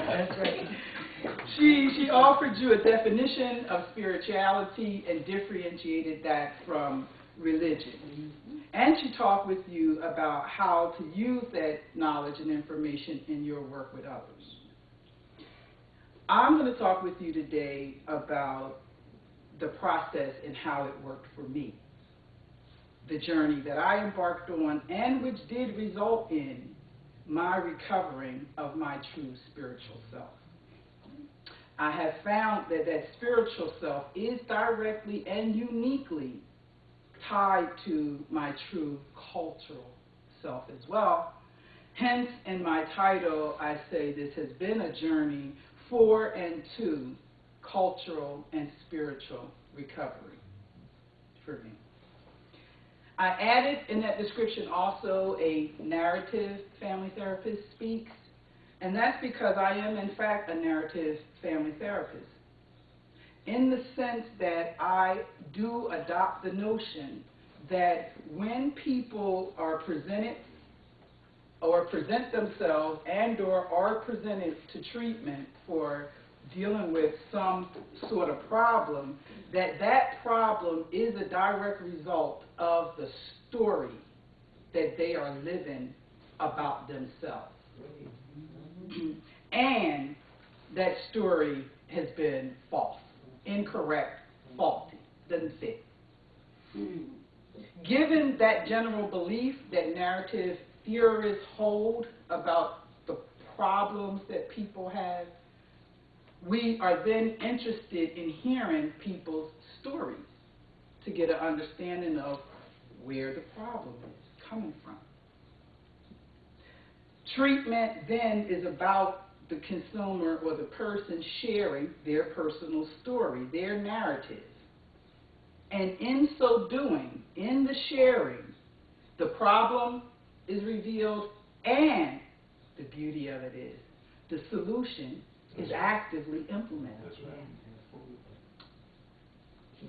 That's right. She offered you a definition of spirituality and differentiated that from religion. And she talked with you about how to use that knowledge and information in your work with others. I'm going to talk with you today about the process and how it worked for me. The journey that I embarked on and which did result in my recovering of my true spiritual self. I have found that that spiritual self is directly and uniquely tied to my true cultural self as well. Hence, in my title, I say this has been a journey for and to cultural and spiritual recovery for me. I added in that description also a narrative family therapist speaks, and that's because I am in fact a narrative family therapist, in the sense that I do adopt the notion that when people are presented or present themselves and or are presented to treatment for dealing with some sort of problem, that that problem is a direct result of the story that they are living about themselves. And that story has been false, incorrect, faulty, doesn't fit. Given that general belief that narrative theorists hold about the problems that people have, we are then interested in hearing people's stories to get an understanding of where the problem is coming from. Treatment then is about the consumer or the person sharing their personal story, their narrative. And in so doing, in the sharing, the problem is revealed, and the beauty of it is the solution is actively implemented.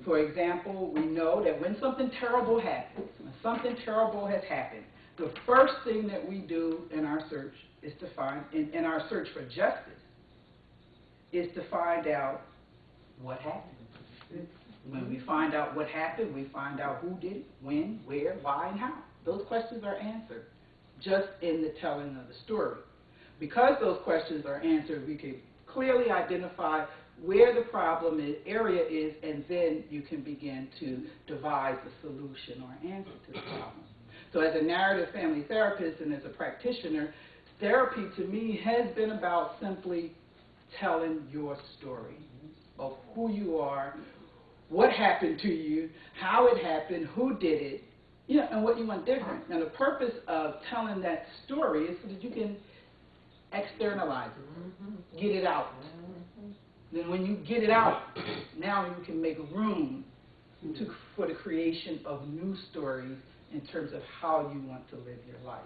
For example, we know that when something terrible happens, when something terrible has happened, the first thing that we do in our search is to find, in our search for justice, is to find out what happened. When we find out what happened, we find out who did it, when, where, why, and how. Those questions are answered just in the telling of the story. Because those questions are answered, we can clearly identify where the problem is, area is, and then you can begin to devise a solution or answer to the problem. So as a narrative family therapist and as a practitioner, therapy to me has been about simply telling your story of who you are, what happened to you, how it happened, who did it, and what you want different. And the purpose of telling that story is so that you can externalize it, get it out. Then when you get it out, now you can make room for the creation of new stories in terms of how you want to live your life.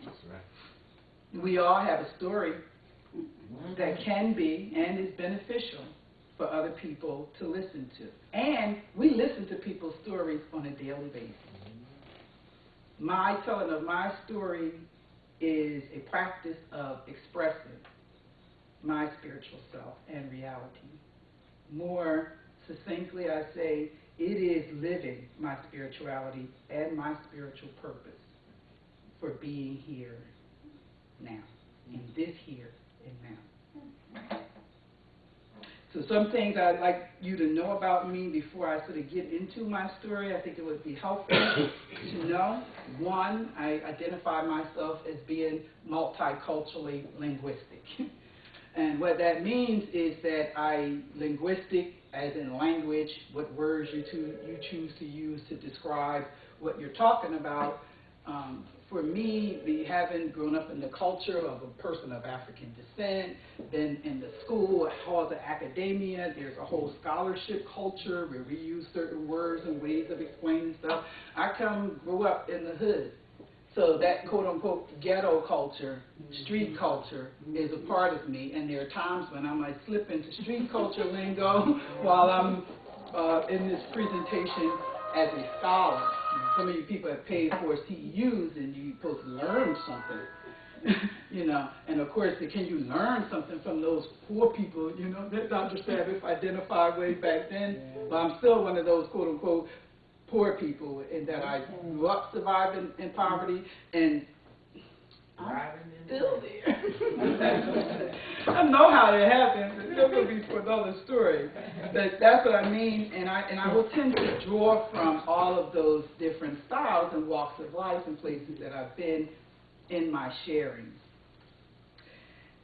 That's right. We all have a story that can be and is beneficial for other people to listen to. And we listen to people's stories on a daily basis. My telling of my story is a practice of expressing my spiritual self and reality. More succinctly, I say, it is living my spirituality and my spiritual purpose for being here now, in this here and now. So some things I'd like you to know about me before I sort of get into my story. I think it would be helpful to know. One, I identify myself as being multiculturally linguistic. And what that means is that linguistic, as in language, what words you choose to use to describe what you're talking about. For me, having grown up in the culture of a person of African descent, been in the school, halls of academia, there's a whole scholarship culture where we use certain words and ways of explaining stuff. I grew up in the hood. So that quote-unquote ghetto culture, street culture, is a part of me. And there are times when I might slip into street culture lingo while I'm in this presentation as a scholar. Some of you people have paid for CEUs and you're supposed to learn something. You know, and of course, can you learn something from those poor people, you know, that Dr. Sabbath identified way back then? But I'm still one of those quote-unquote poor people in that I grew up surviving in poverty, and I'm still there. I know how it happened. That will be for another story. But that's what I mean, and I will tend to draw from all of those different styles and walks of life and places that I've been in my sharing.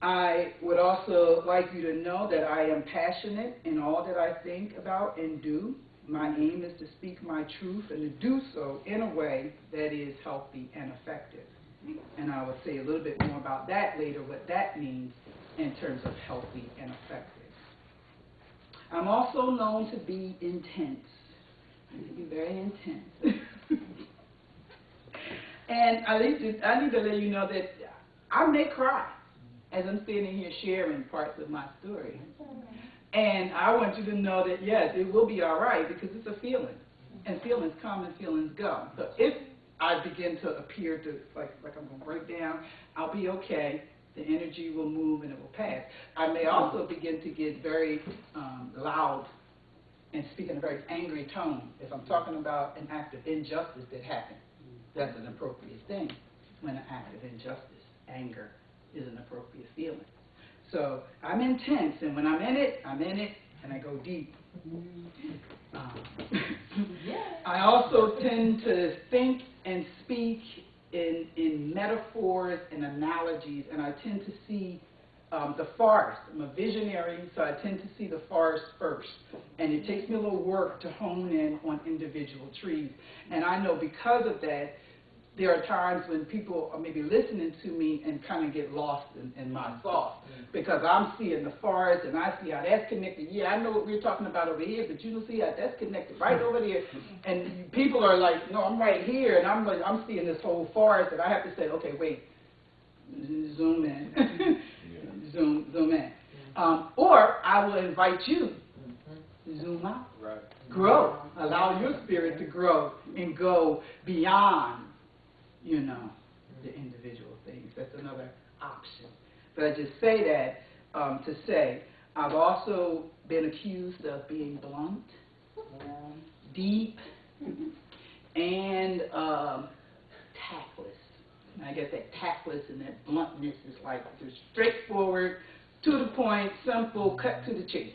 I would also like you to know that I am passionate in all that I think about and do. My aim is to speak my truth and to do so in a way that is healthy and effective. And I will say a little bit more about that later, what that means in terms of healthy and effective. I'm also known to be intense. I need to be very intense. And I need to let you know that I may cry as I'm standing here sharing parts of my story. And I want you to know that, yes, it will be all right, because it's a feeling. And feelings come and feelings go. So if I begin to appear to, like I'm going to break down, I'll be okay. The energy will move and it will pass. I may also begin to get very loud and speak in a very angry tone. If I'm talking about an act of injustice that happened, that's an appropriate thing. When an act of injustice, anger, is an appropriate feeling. So I'm intense, and when I'm in it, and I go deep. I also tend to think and speak in metaphors and analogies, and I tend to see the forest. I'm a visionary, so I tend to see the forest first. And it takes me a little work to hone in on individual trees. And I know because of that, there are times when people are maybe listening to me and kind of get lost in my thoughts, because I'm seeing the forest and I see how that's connected. Yeah, I know what we're talking about over here, but you don't see how that's connected right over there. And people are like, no, I'm right here, and I'm like, I'm seeing this whole forest, and I have to say, okay, wait, zoom in, zoom in. Or I will invite you, zoom out, grow, allow your spirit to grow and go beyond, you know, the individual things. That's another option. But I just say that to say I've also been accused of being blunt, deep, and tactless. And I guess that tactless and that bluntness is like just straightforward, to the point, simple, cut to the chase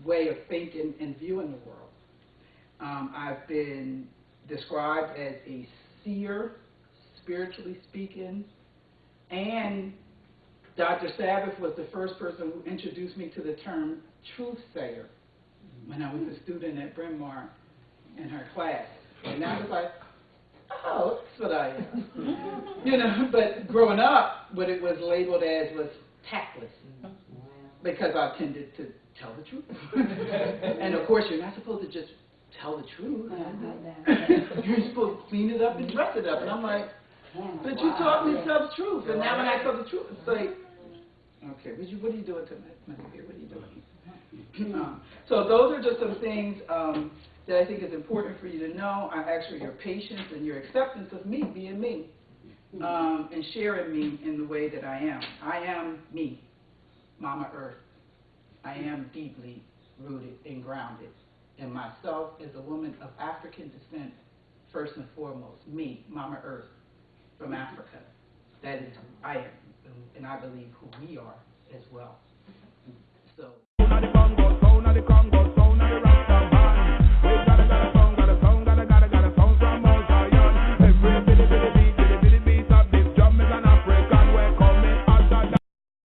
way of thinking and viewing the world. I've been described as a seer, spiritually speaking, and Dr. Sabbath was the first person who introduced me to the term truth sayer when I was a student at Bryn Mawr in her class. And I was like, oh, that's what I am. You know, but growing up, what it was labeled as was tactless, because I tended to tell the truth. And of course, you're not supposed to just tell the truth. You're supposed to clean it up and dress it up. And I'm like, but you taught me to tell the truth. And now when I tell the truth, it's like, okay, what are you doing tonight? What are you doing? So those are just some things that I think is important for you to know. I ask for your patience and your acceptance of me being me, and sharing me in the way that I am. I am me, Mama Earth. I am deeply rooted and grounded in myself as a woman of African descent, first and foremost. Me, Mama Earth, from Africa. That is who I am, and I believe who we are as well.